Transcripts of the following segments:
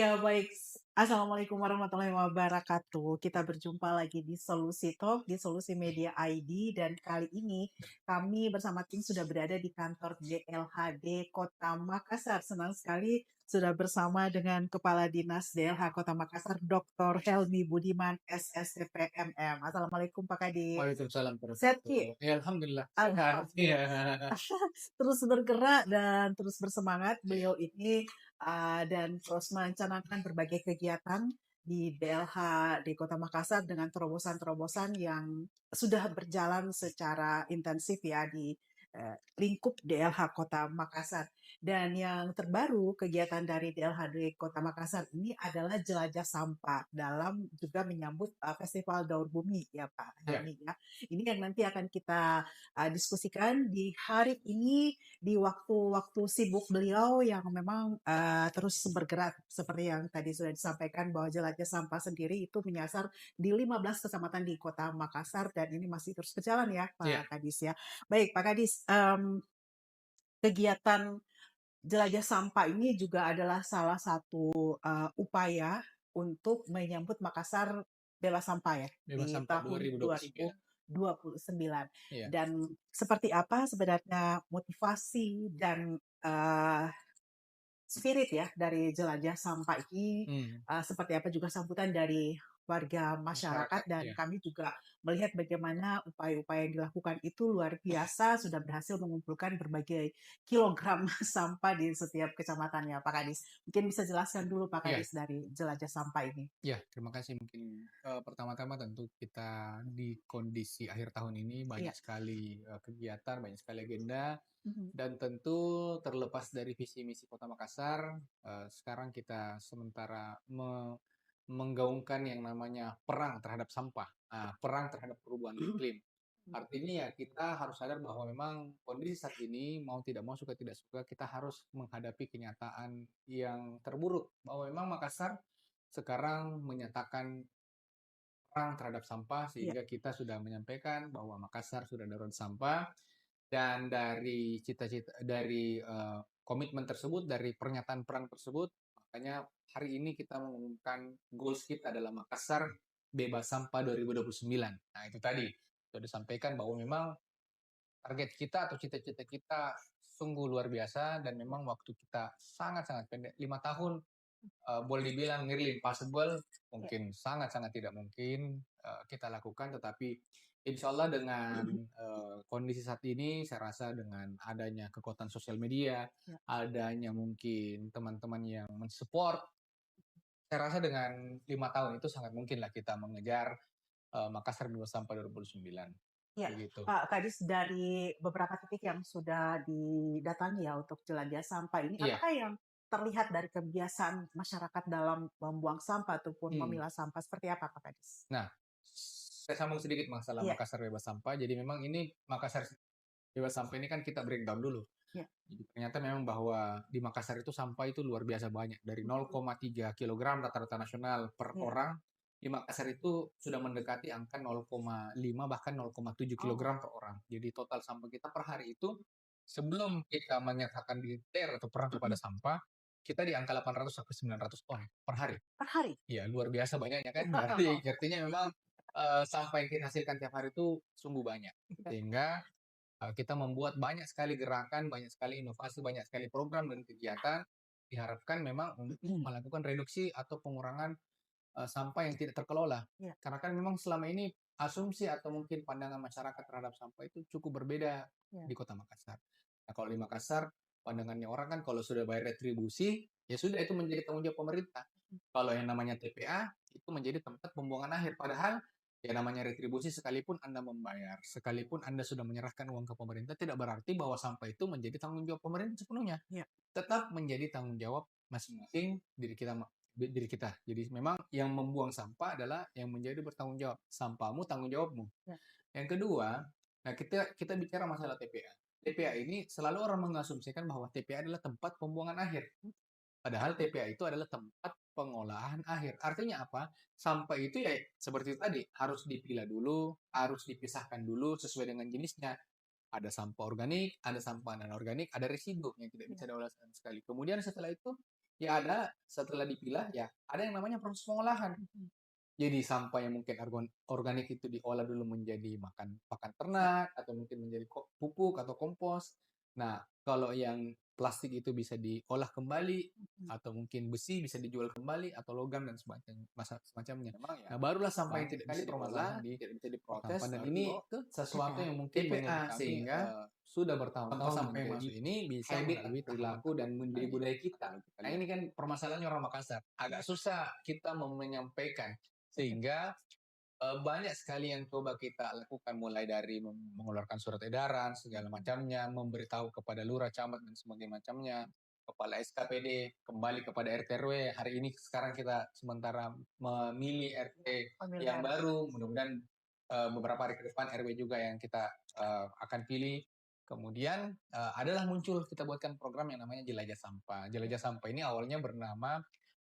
Ya, baik. Assalamualaikum warahmatullahi wabarakatuh. Kita berjumpa lagi di Solusi Talk, di Solusi Media ID, dan kali ini kami bersama tim sudah berada di kantor DLHD Kota Makassar. Senang sekali sudah bersama dengan Kepala Dinas DLH Kota Makassar, Dr. Helmi Budiman, SSDP MM. Assalamualaikum Pak Kadis. Waalaikumsalam Sehat, Ki? warahmatullahi. Ya, alhamdulillah sehat. Alhamdulillah. Iya. Terus bergerak dan terus bersemangat beliau ini dan terus merencanakan berbagai kegiatan di DLH di Kota Makassar dengan terobosan-terobosan yang sudah berjalan secara intensif ya di lingkup DLH Kota Makassar. Dan yang terbaru kegiatan dari DLHD Kota Makassar ini adalah jelajah sampah dalam juga menyambut Festival Daur Bumi ya Pak Ya, Helmi ya. Ini yang nanti akan kita diskusikan di hari ini di waktu-waktu sibuk beliau yang memang terus bergerak seperti yang tadi sudah disampaikan bahwa jelajah sampah sendiri itu menyasar di 15 kecamatan di Kota Makassar dan ini masih terus berjalan ya ya. Pak Kadis ya. Baik Pak Kadis, kegiatan jelajah sampah ini juga adalah salah satu upaya untuk menyambut Makassar bebas sampah ya Bebas di sampah tahun 2029. 2029. Iya. Dan seperti apa sebenarnya motivasi dan spirit ya dari jelajah sampah ini, seperti apa juga sambutan dari warga masyarakat, Masyarakat, dan ya. kami juga melihat bagaimana upaya-upaya yang dilakukan itu luar biasa, sudah berhasil mengumpulkan berbagai kilogram sampah di setiap kecamatannya Pak Kadis. Mungkin bisa jelaskan dulu Pak Iya, Kadis dari jelajah sampah ini. ya, terima kasih. Mungkin pertama-tama tentu kita di kondisi akhir tahun ini Iya. banyak sekali kegiatan, banyak sekali agenda, Mhm. dan tentu terlepas dari visi misi Kota Makassar, sekarang kita sementara menggaungkan yang namanya perang terhadap sampah, perang terhadap perubahan iklim. Artinya ya kita harus sadar bahwa memang kondisi saat ini mau tidak mau suka tidak suka kita harus menghadapi kenyataan yang terburuk bahwa memang Makassar sekarang menyatakan perang terhadap sampah Iya. sehingga kita sudah menyampaikan bahwa Makassar sudah darurat sampah dan dari cita-cita dari komitmen tersebut dari pernyataan perang tersebut makanya hari ini kita mengumumkan goals kita adalah Makassar bebas sampah 2029. Nah, itu tadi sudah disampaikan bahwa memang target kita atau cita-cita kita sungguh luar biasa dan memang waktu kita sangat-sangat pendek 5 tahun, boleh dibilang nearly impossible, mungkin sangat-sangat tidak mungkin kita lakukan, tetapi insya Allah dengan kondisi saat ini saya rasa dengan adanya kekuatan sosial media, Ya. adanya mungkin teman-teman yang mensupport, saya rasa dengan 5 tahun itu sangat mungkin lah kita mengejar Makassar bebas sampah 2029. Ya, Begitu. Pak Kadis, dari beberapa titik yang sudah didatangi ya untuk jelajah sampah ini, Iya. apakah yang terlihat dari kebiasaan masyarakat dalam membuang sampah ataupun Hmm. memilah sampah seperti apa Pak Kadis? Nah, saya sambung sedikit masalah Iya. Makassar bebas sampah. Jadi memang ini Makassar bebas sampah ini kan kita breakdown dulu. Ya. Jadi ternyata memang bahwa di Makassar itu sampah itu luar biasa banyak. Dari 0,3 kg rata-rata nasional per Ya. orang, di Makassar itu sudah mendekati angka 0,5 bahkan 0,7 kg per orang. Jadi total sampah kita per hari itu sebelum kita menyatakan declare atau perang kepada sampah, kita di angka 800 sampai 900 ton per hari. Per hari? Iya, luar biasa banyaknya kan. Berarti artinya memang sampah yang kita hasilkan tiap hari itu sungguh banyak. Sehingga kita membuat banyak sekali gerakan, banyak sekali inovasi, banyak sekali program dan kegiatan diharapkan memang untuk melakukan reduksi atau pengurangan sampah yang tidak terkelola. Ya. Karena kan memang selama ini asumsi atau mungkin pandangan masyarakat terhadap sampah itu cukup berbeda di Kota Makassar. Nah, kalau di Makassar pandangannya orang kan kalau sudah bayar retribusi, ya sudah itu menjadi tanggung jawab pemerintah. Kalau yang namanya TPA itu menjadi tempat pembuangan akhir. Padahal ya namanya retribusi sekalipun Anda membayar, sekalipun Anda sudah menyerahkan uang ke pemerintah, tidak berarti bahwa sampah itu menjadi tanggung jawab pemerintah sepenuhnya. Ya. Tetap menjadi tanggung jawab masing-masing diri kita. Jadi memang yang membuang sampah adalah yang menjadi bertanggung jawab. Sampahmu tanggung jawabmu. Ya. Yang kedua, nah kita bicara masalah TPA. TPA ini selalu orang mengasumsikan bahwa TPA adalah tempat pembuangan akhir. Padahal TPA itu adalah tempat pengolahan akhir. Artinya apa? Sampah itu ya seperti tadi, harus dipilah dulu, harus dipisahkan dulu sesuai dengan jenisnya. Ada sampah organik, ada sampah non-organik, ada residu yang tidak bisa diolah sama sekali. Kemudian setelah itu Ya ada, setelah dipilah ya ada yang namanya proses pengolahan. Mhm. Jadi sampah yang mungkin organik itu diolah dulu menjadi pakan Ya. ternak atau mungkin menjadi pupuk atau kompos. Nah, kalau yang plastik itu bisa diolah kembali Mhm. atau mungkin besi bisa dijual kembali atau logam dan semacamnya. Memang ya Nah, barulah sampah yang banyak tidak sekali bisa diolah, permasalahan tidak bisa diprotes sampah dan baru ini dibawa ke sesuatu TPA. yang mungkin menurut TPA kami sehingga sudah contoh bertahun-tahun sampah yang menjadi masuk ini bisa habit, melalui perilaku tahapan-tahapan dan menjadi tadi. budaya kita. Kalau kita Nah, lihat ini kan permasalahannya orang Makassar. Agak susah kita mau menyampaikan sehingga banyak sekali yang coba kita lakukan mulai dari mengeluarkan surat edaran segala macamnya, memberitahu kepada lurah, camat dan sebagainya macamnya, kepala SKPD, kembali kepada RT RW. Hari ini sekarang kita sementara memilih RT yang Pemilihan. baru, mudah-mudahan beberapa hari ke depan RW juga yang kita akan pilih. Kemudian adalah muncul kita buatkan program yang namanya Jelajah Sampah. Jelajah Sampah ini awalnya bernama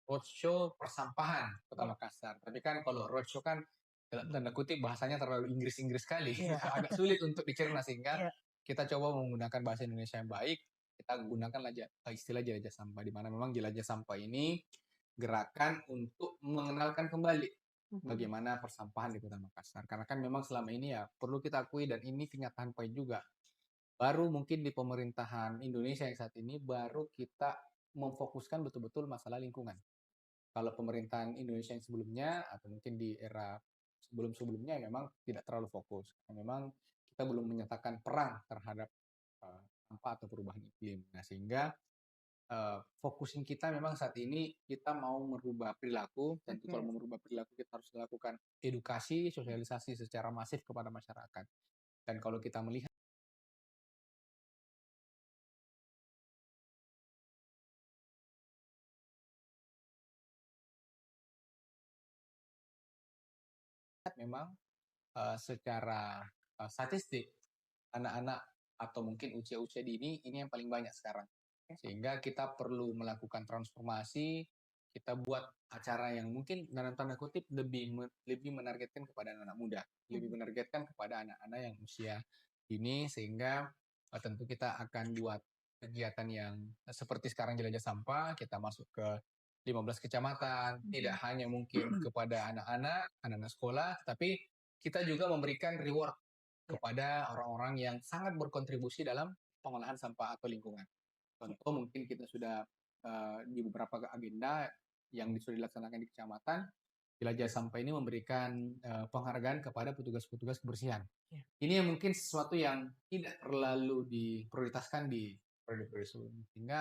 Roadshow Persampahan Kota Makassar. Tapi kan kalau roadshow kan dalam tanda kutip bahasanya terlalu Inggris-Inggris sekali. Iya. Agak sulit untuk dicerna sehingga Iya. kita coba menggunakan bahasa Indonesia yang baik. Kita gunakan istilah jelajah sampah, di mana memang jelajah sampah ini gerakan untuk mengenalkan kembali Mhm. bagaimana persampahan di Kota Makassar. Karena kan memang selama ini ya perlu kita akui dan ini kenyataan pahit juga. Baru mungkin di pemerintahan Indonesia yang saat ini baru kita memfokuskan betul-betul masalah lingkungan. Kalau pemerintahan Indonesia yang sebelumnya atau mungkin di era sebelum-sebelumnya memang tidak terlalu fokus. Memang kita belum menyatakan perang terhadap sampah atau perubahan iklim. Nah, sehingga fokusin kita memang saat ini kita mau merubah perilaku. Tentu Oke. kalau mau merubah perilaku kita harus melakukan edukasi, sosialisasi secara masif kepada masyarakat. Dan kalau kita melihat memang secara statistik anak-anak atau mungkin usia-usia dini ini yang paling banyak sekarang. Sehingga kita perlu melakukan transformasi, kita buat acara yang mungkin dalam tanda kutip lebih menargetkan kepada anak-anak muda, lebih menargetkan kepada anak-anak yang usia dini sehingga tentu kita akan buat kegiatan yang seperti sekarang jelajah sampah, kita masuk ke 15 kecamatan, tidak hanya mungkin kepada anak-anak sekolah, tapi kita juga memberikan reward kepada orang-orang yang sangat berkontribusi dalam pengolahan sampah atau lingkungan. Contoh mungkin kita sudah di beberapa agenda yang sudah dilaksanakan di kecamatan, Jelajah Sampah ini memberikan penghargaan kepada petugas-petugas kebersihan. Ya. Ini yang mungkin sesuatu yang tidak terlalu diprioritaskan di periode-periode sebelumnya. Sehingga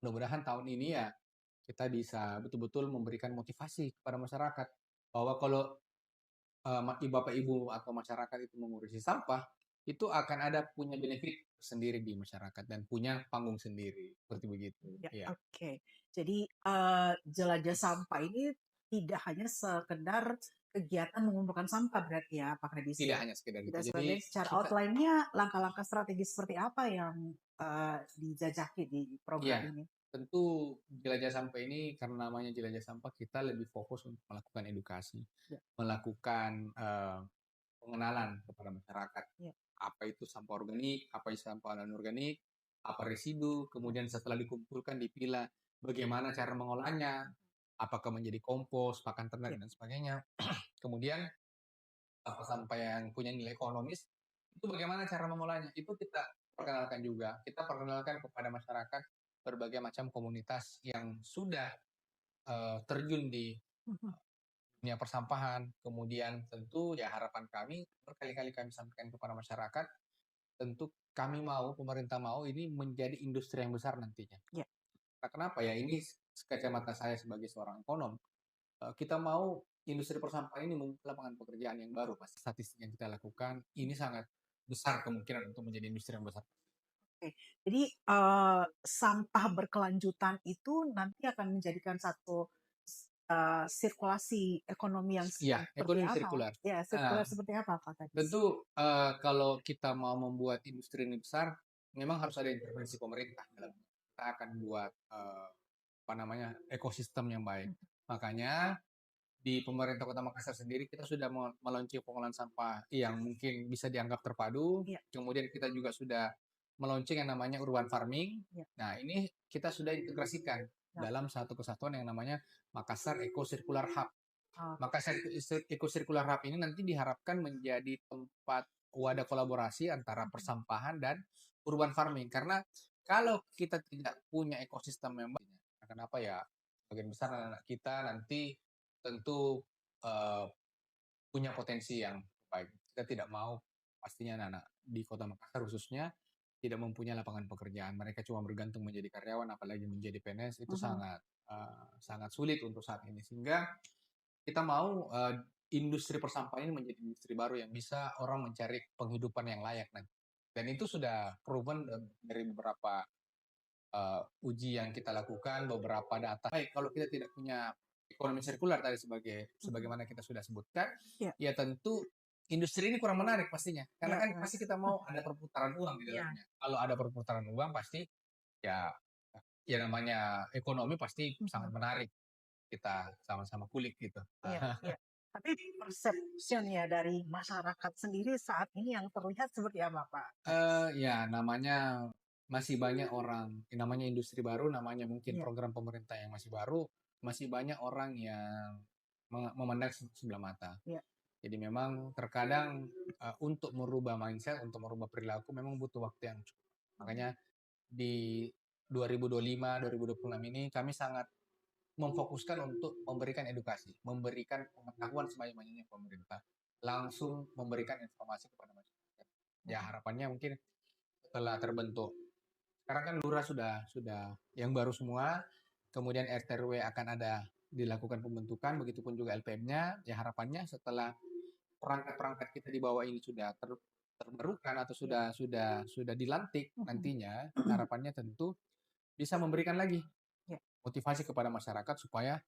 mudah-mudahan tahun ini ya kita bisa betul-betul memberikan motivasi kepada masyarakat bahwa kalau bapak ibu atau masyarakat itu mengurusi sampah, itu akan ada punya benefit sendiri di masyarakat dan punya panggung sendiri, seperti begitu. Ya, Ya. oke. Jadi jelajah sampah ini tidak hanya sekedar kegiatan mengumpulkan sampah berarti ya, Pak Kadis Tidak ya? hanya sekedar itu. Tidak Jadi sebagai secara kita, outline-nya langkah-langkah strategi seperti apa yang dijajaki di program ya ini? tentu jelajah sampah ini karena namanya jelajah sampah kita lebih fokus untuk melakukan edukasi, Ya. melakukan pengenalan kepada masyarakat. Ya. Apa itu sampah organik, apa itu sampah non-organik, apa residu, kemudian setelah dikumpulkan dipilah, bagaimana cara mengolahnya, apakah menjadi kompos, pakan ternak, Ya. dan sebagainya. Kemudian sampah-sampah yang punya nilai ekonomis, itu bagaimana cara mengolahnya. Itu kita perkenalkan juga. Kita perkenalkan kepada masyarakat berbagai macam komunitas yang sudah terjun di dunia persampahan. Kemudian tentu ya harapan kami, berkali-kali kami sampaikan kepada masyarakat, tentu kami mau, pemerintah mau ini menjadi industri yang besar nantinya. Ya. Nah, kenapa ya? Ini kacamata saya sebagai seorang ekonom. Kita mau industri persampahan ini membuka lapangan pekerjaan yang baru, Mas. Statistik yang kita lakukan, ini sangat besar kemungkinan untuk menjadi industri yang besar. Oke. Jadi sampah berkelanjutan itu nanti akan menjadikan satu sirkulasi ekonomi yang Iya, seperti ekonomi apa? sirkular. Ya, sirkular seperti apa, Pak Kadis? Tentu kalau kita mau membuat industri ini besar, memang harus ada intervensi pemerintah dalam. Kita akan buat apa namanya ekosistem yang baik. Makanya di pemerintah Kota Makassar sendiri kita sudah meluncurkan pengolahan sampah yang mungkin bisa dianggap terpadu. Ya. Kemudian kita juga sudah meluncing yang namanya urban farming. Ya. Nah, ini kita sudah integrasikan Ya. dalam satu kesatuan yang namanya Makassar Eco Circular Hub. Oh, Makassar Eco Circular Hub ini nanti diharapkan menjadi tempat wadah kolaborasi antara persampahan dan urban farming. Karena kalau kita tidak punya ekosistem yang baik, kenapa ya bagian besar anak-anak kita nanti tentu eh, punya potensi yang baik. Kita tidak mau pastinya anak-anak di Kota Makassar khususnya tidak mempunyai lapangan pekerjaan. Mereka cuma bergantung menjadi karyawan, apalagi menjadi PNS itu sangat sangat sulit untuk saat ini. Sehingga kita mau industri persampahan ini menjadi industri baru yang bisa orang mencari penghidupan yang layak nanti. Dan itu sudah proven dari beberapa uji yang kita lakukan, beberapa data. Baik, kalau kita tidak punya ekonomi sirkular tadi sebagaimana kita sudah sebutkan, ya. ya tentu industri ini kurang menarik pastinya. Karena Ya, kan pasti kita mau ada perputaran uang di ya. dalamnya. Kalau ada perputaran uang pasti ya ya namanya ekonomi pasti sangat menarik. Kita sama-sama kulik gitu. Iya, iya. Tapi persepsinya dari masyarakat sendiri saat ini yang terlihat seperti apa, Pak? Ya namanya masih banyak orang, namanya industri baru, namanya mungkin Iya. program pemerintah yang masih baru, masih banyak orang yang memandang sebelah mata. Iya. Jadi memang terkadang untuk merubah mindset, untuk merubah perilaku memang butuh waktu yang cukup. Makanya di 2025, 2026 ini kami sangat memfokuskan untuk memberikan edukasi, memberikan pengetahuan sebanyak-banyaknya pemerintah, langsung memberikan informasi kepada masyarakat. Ya harapannya mungkin setelah terbentuk, sekarang kan lurah sudah yang baru semua, kemudian RT RW akan ada dilakukan pembentukan, begitupun juga LPM-nya. Ya harapannya setelah perangkat-perangkat kita di bawah ini sudah terbarukan atau sudah dilantik nantinya, harapannya tentu bisa memberikan lagi motivasi kepada masyarakat supaya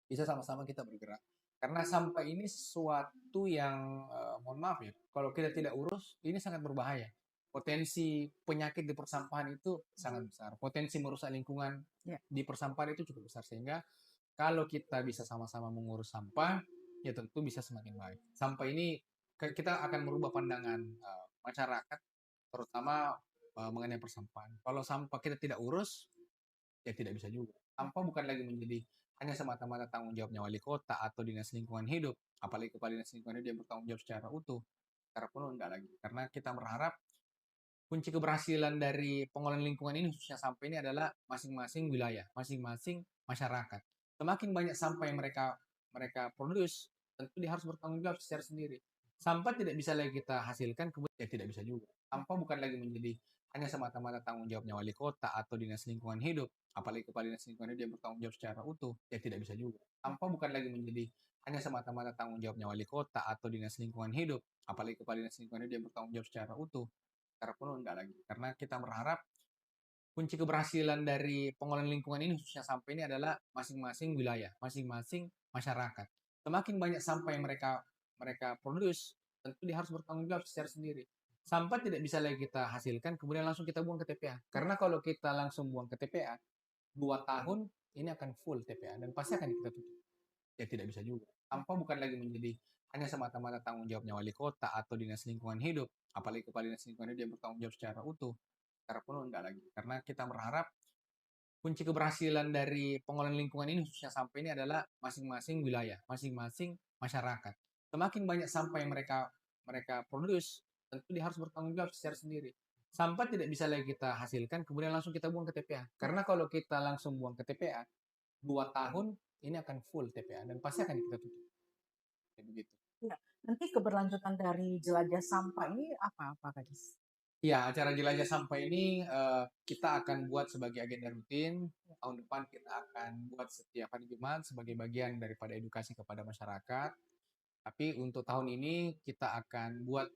bisa sama-sama kita bergerak. Karena sampah ini sesuatu yang mohon maaf ya, kalau kita tidak urus ini sangat berbahaya. Potensi penyakit di persampahan itu sangat besar. Potensi merusak lingkungan di persampahan itu cukup besar, sehingga kalau kita bisa sama-sama mengurus sampah, ya tentu bisa semakin baik. Sampah ini kita akan merubah pandangan masyarakat, terutama mengenai persampahan. Kalau sampah kita tidak urus, ya tidak bisa juga. Sampah bukan lagi menjadi hanya semata-mata tanggung jawabnya wali kota atau dinas lingkungan hidup, apalagi kepala dinas lingkungan hidup yang bertanggung jawab secara utuh. Secara penuh enggak lagi. Karena kita berharap kunci keberhasilan dari pengelolaan lingkungan ini khususnya sampah ini adalah masing-masing wilayah, masing-masing masyarakat. Semakin banyak sampah yang mereka mereka produce, tentu dia harus bertanggung jawab secara sendiri. Sampah tidak bisa lagi kita hasilkan, kemudian ya tidak bisa juga. Sampah bukan lagi menjadi hanya semata-mata tanggung jawabnya wali kota atau dinas lingkungan hidup, apalagi kepala dinas lingkungan hidup yang bertanggung jawab secara utuh, ya tidak bisa juga. Sampah bukan lagi menjadi hanya semata-mata tanggung jawabnya wali kota atau dinas lingkungan hidup, apalagi kepala dinas lingkungan hidup yang bertanggung jawab secara utuh, secara penuh enggak lagi. Karena kita berharap kunci keberhasilan dari pengelolaan lingkungan ini khususnya sampah ini adalah masing-masing wilayah, masing-masing masyarakat. Semakin banyak sampah yang mereka mereka produce, tentu dia harus bertanggung jawab secara sendiri. Sampah tidak bisa lagi kita hasilkan kemudian langsung kita buang ke TPA. Karena kalau kita langsung buang ke TPA, 2 tahun ini akan full TPA dan pasti akan kita tutup. Ya tidak bisa juga. Sampah bukan lagi menjadi hanya semata-mata tanggung jawabnya wali kota atau dinas lingkungan hidup, apalagi kepala dinas lingkungan hidup yang bertanggung jawab secara utuh, secara penuh enggak lagi. Karena kita berharap kunci keberhasilan dari pengelolaan lingkungan ini khususnya sampah ini adalah masing-masing wilayah, masing-masing masyarakat. Semakin banyak sampah yang mereka mereka produce, tentu dia harus bertanggung jawab secara sendiri. Sampah tidak bisa lagi kita hasilkan kemudian langsung kita buang ke TPA. Karena kalau kita langsung buang ke TPA, 2 tahun ini akan full TPA dan pasti akan kita tutup. Kayak begitu. Ya. Nanti keberlanjutan dari jelajah sampah ini apa, Pak Kadis? Ya, acara jelajah sampah ini kita akan buat sebagai agenda rutin. Tahun depan kita akan buat setiap hari Jumat sebagai bagian daripada edukasi kepada masyarakat. Tapi untuk tahun ini kita akan buat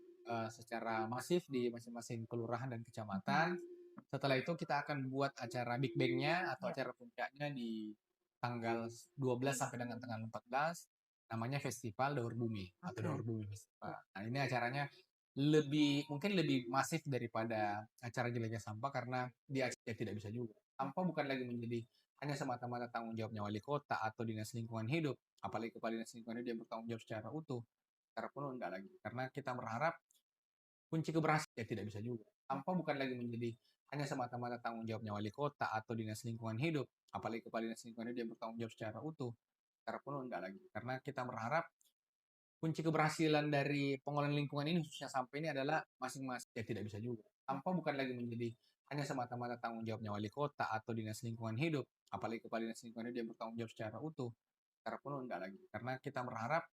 secara masif di masing-masing kelurahan dan kecamatan. Setelah itu kita akan buat acara Big Bang-nya atau acara puncaknya di tanggal 12 sampai dengan tanggal 14, namanya Festival Daur Bumi atau Daur Bumi Festival. Nah, ini acaranya mungkin lebih masif daripada acara jelajah sampah karena dia tidak bisa juga. Sampah bukan lagi menjadi hanya semata-mata tanggung jawabnya wali kota atau dinas lingkungan hidup, apalagi kepala dinas lingkungan hidup yang bertanggung jawab secara utuh, secara penuh enggak lagi. Karena kita berharap Kunci keberhasilan ya tidak bisa juga. Sampah bukan lagi menjadi hanya semata-mata tanggung jawabnya wali kota atau dinas lingkungan hidup, apalagi kepala dinas lingkungan hidup yang bertanggung jawab secara utuh, secara penuh enggak lagi. Karena kita berharap kunci keberhasilan dari pengelolaan lingkungan ini khususnya sampah ini adalah masing-masing ya tidak bisa juga. Sampah bukan lagi menjadi hanya semata-mata tanggung jawabnya wali kota atau dinas lingkungan hidup, apalagi kepala dinas lingkungan hidup yang bertanggung jawab secara utuh, secara penuh enggak lagi. Karena kita berharap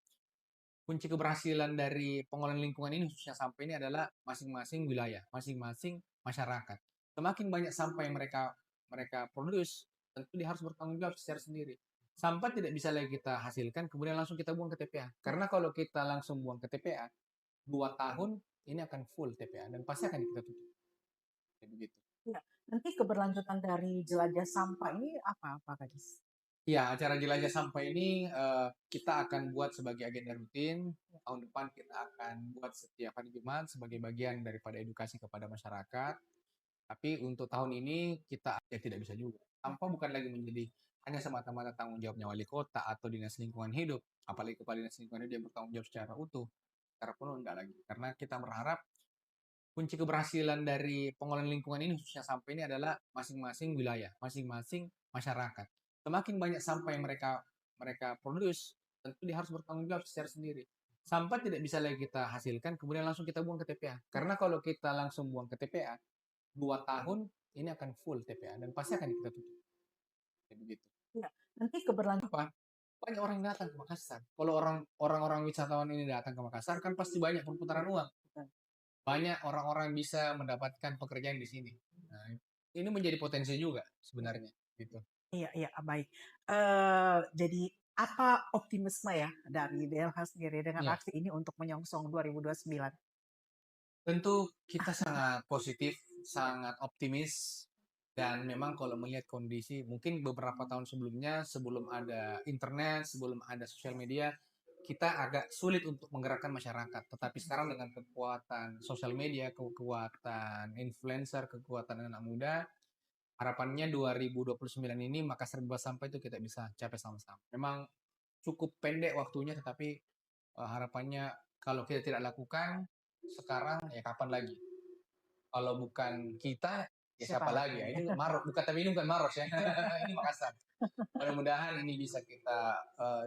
kunci keberhasilan dari pengelolaan lingkungan ini khususnya sampah ini adalah masing-masing wilayah, masing-masing masyarakat. Semakin banyak sampah yang mereka mereka produce, tentu dia harus bertanggung jawab secara sendiri. Sampah tidak bisa lagi kita hasilkan kemudian langsung kita buang ke TPA. Karena kalau kita langsung buang ke TPA, 2 tahun ini akan full TPA dan pasti akan kita tutup. Kayak begitu. Ya, nanti keberlanjutan dari jelajah sampah ini apa, Pak Kadis? Ya, acara jelajah sampah ini kita akan buat sebagai agenda rutin. Tahun depan kita akan buat setiap hari Jumat sebagai bagian daripada edukasi kepada masyarakat. Tapi untuk tahun ini kita ya tidak bisa juga. Sampah bukan lagi menjadi hanya semata-mata tanggung jawabnya wali kota atau dinas lingkungan hidup, apalagi kepala dinas lingkungan hidup yang bertanggung jawab secara utuh, secara penuh enggak lagi. Karena kita berharap kunci keberhasilan dari pengelolaan lingkungan ini khususnya sampah ini adalah masing-masing wilayah, masing-masing masyarakat. Semakin banyak sampah yang mereka mereka produce, tentu dia harus bertanggung jawab secara sendiri. Sampah tidak bisa lagi kita hasilkan kemudian langsung kita buang ke TPA. Karena kalau kita langsung buang ke TPA, 2 tahun ini akan full TPA dan pasti akan kita tutup. Kayak begitu. Ya, nanti keberlanjutan. Apa? Banyak orang yang datang ke Makassar. Kalau orang-orang wisatawan ini datang ke Makassar kan pasti banyak perputaran uang. Banyak orang-orang bisa mendapatkan pekerjaan di sini. Nah, ini menjadi potensi juga sebenarnya gitu. Iya, iya, baik. Jadi apa optimisme ya dari DLH sendiri dengan Ya, aksi ini untuk menyongsong 2029? tentu kita sangat positif, sangat optimis dan memang kalau melihat kondisi mungkin beberapa tahun sebelumnya sebelum ada internet, sebelum ada sosial media, kita agak sulit untuk menggerakkan masyarakat. Tetapi sekarang dengan kekuatan sosial media, kekuatan influencer, kekuatan anak muda, harapannya 2029 ini Makassar bebas sampah itu kita bisa capai sama-sama. Memang cukup pendek waktunya, tetapi harapannya kalau kita tidak lakukan sekarang, ya kapan lagi? Kalau bukan kita, ya siapa lagi ya? Ini Maros, bukan tapi ini bukan Maros ya. Ini Makassar. Mudah-mudahan ini bisa kita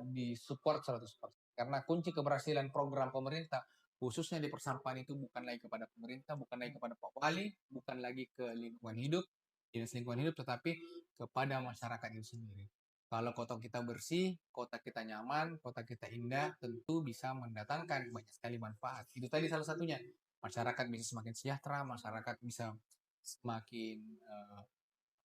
disupport 100%. Karena kunci keberhasilan program pemerintah khususnya di persampahan itu bukan lagi kepada pemerintah, bukan lagi kepada Pak Wali, bukan lagi ke lingkungan hidup, dinas lingkungan hidup, tetapi kepada masyarakat itu sendiri. Kalau kota kita bersih, kota kita nyaman, kota kita indah, tentu bisa mendatangkan banyak sekali manfaat. Itu tadi salah satunya. Masyarakat bisa semakin sejahtera, masyarakat bisa semakin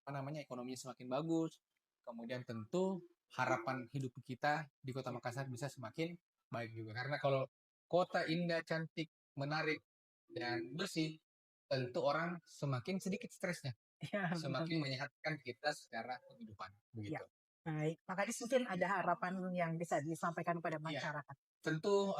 apa namanya ekonominya semakin bagus. Kemudian tentu harapan hidup kita di Kota Makassar bisa semakin baik juga. Karena kalau kota indah, cantik, menarik dan bersih, tentu orang semakin sedikit stresnya, Ya, semakin menyehatkan kita secara kehidupan, ya, begitu. baik. Pak Kadis mungkin ada harapan yang bisa disampaikan kepada Iya, masyarakat. tentu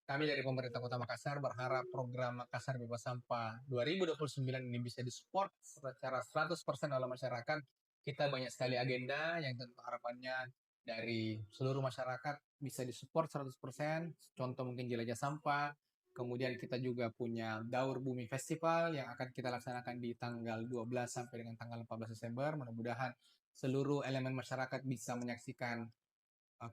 kami dari pemerintah Kota Makassar berharap program Makassar Bebas Sampah 2029 ini bisa disupport secara 100% oleh masyarakat. Kita banyak sekali agenda yang tentu harapannya dari seluruh masyarakat bisa disupport 100%. Contoh mungkin jelajah sampah. Kemudian kita juga punya Daur Bumi Festival yang akan kita laksanakan di tanggal 12 sampai dengan tanggal 14 Desember. Mudah-mudahan seluruh elemen masyarakat bisa menyaksikan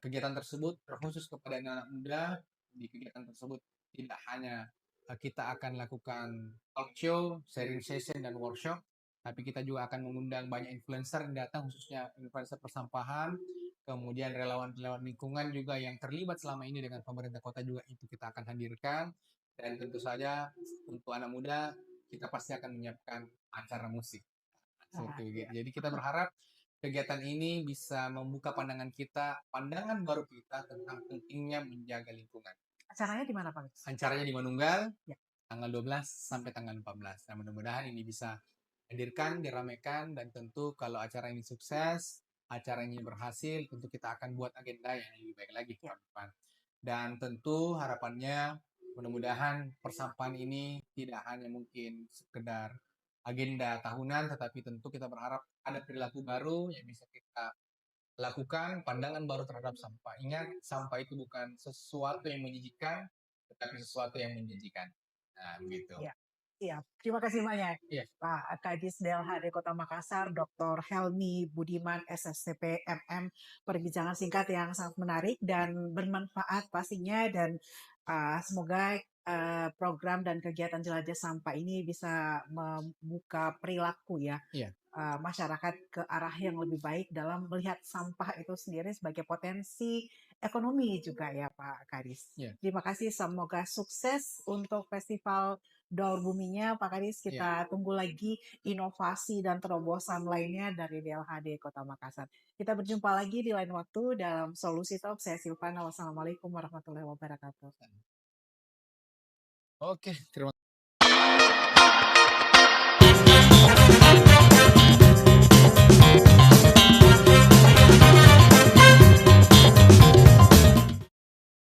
kegiatan tersebut terkhusus kepada anak muda. Di kegiatan tersebut tidak hanya kita akan lakukan talk show, sharing session, dan workshop, tapi kita juga akan mengundang banyak influencer yang datang, khususnya influencer persampahan, kemudian relawan-relawan lingkungan juga yang terlibat selama ini dengan pemerintah kota juga itu kita akan hadirkan, dan tentu saja untuk anak muda kita pasti akan menyiapkan acara musik. Seperti begitu. Ya. Jadi kita berharap kegiatan ini bisa membuka pandangan kita, pandangan baru kita tentang pentingnya menjaga lingkungan. Acaranya di mana, Pak Kadis? Acaranya di Manunggal, Ya. tanggal 12 sampai tanggal 14. Nah, mudah-mudahan ini bisa hadirkan, diramaikan, dan tentu kalau acara ini sukses, acara ini berhasil, tentu kita akan buat agenda yang lebih baik lagi ke depan. Dan tentu harapannya mudah-mudahan persampahan ini tidak hanya mungkin sekedar agenda tahunan, tetapi tentu kita berharap ada perilaku baru yang bisa kita lakukan, pandangan baru terhadap sampah. Ingat, sampah itu bukan sesuatu yang menjijikan, tetapi sesuatu yang menjanjikan. Nah, begitu. Ya, siap. Terima kasih banyak, Iya. Pak Kadis DLHD Kota Makassar, Dr. Helmi Budiman, SSCP MM, perbincangan singkat yang sangat menarik dan bermanfaat pastinya, dan semoga program dan kegiatan jelajah sampah ini bisa membuka perilaku ya Iya. masyarakat ke arah yang lebih baik dalam melihat sampah itu sendiri sebagai potensi ekonomi juga ya Pak Kadis. Iya. Terima kasih, semoga sukses untuk Festival Daur Buminya Pak Kadis. Iya. Kita tunggu lagi inovasi dan terobosan lainnya dari DLHD Kota Makassar. Kita berjumpa lagi di lain waktu dalam Solusi Talk. Saya Silvana. Wassalamualaikum warahmatullahi wabarakatuh. Oke, terima